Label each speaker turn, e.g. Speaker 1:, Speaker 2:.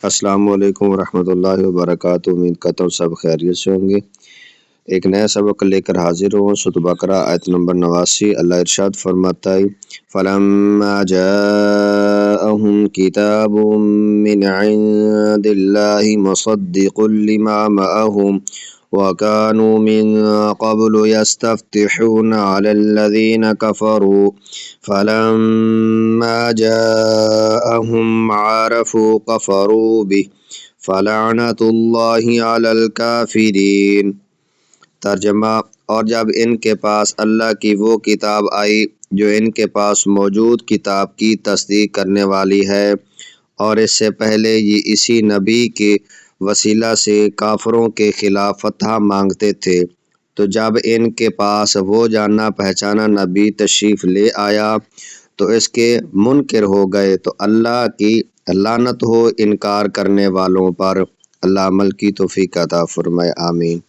Speaker 1: السلام علیکم ورحمۃ اللہ وبرکاتہ۔ امید کرتا ہوں سب خیریت سے ہوں گے۔ ایک نیا سبق لے کر حاضر ہوں۔ سورۃ بقرہ آیت نمبر 89۔ اللہ ارشاد فرماتا ہے فَلَمَّا جَاءَهُمْ كِتَابٌ مِّنْ عِندِ اللَّهِ مُصَدِّقٌ لِّمَا مَعَهُمْ وَكَانُوا مِن قَبْلُ يَسْتَفْتِحُونَ عَلَى الَّذِينَ كَفَرُوا فَلَمَّا جَاءَهُمْ مَا عَرَفُوا كَفَرُوا بِهِ فَلَعْنَةُ اللَّهِ عَلَى الْكَافِرِينَ۔ ترجمہ: اور جب ان کے پاس اللہ کی وہ کتاب آئی جو ان کے پاس موجود کتاب کی تصدیق کرنے والی ہے، اور اس سے پہلے یہ اسی نبی کے وسیلہ سے کافروں کے خلاف فتح مانگتے تھے، تو جب ان کے پاس وہ جانا پہچانا نبی تشریف لے آیا تو اس کے منکر ہو گئے، تو اللہ کی لعنت ہو انکار کرنے والوں پر۔ اللہ عمل کی توفیق عطا فرمائے، آمین۔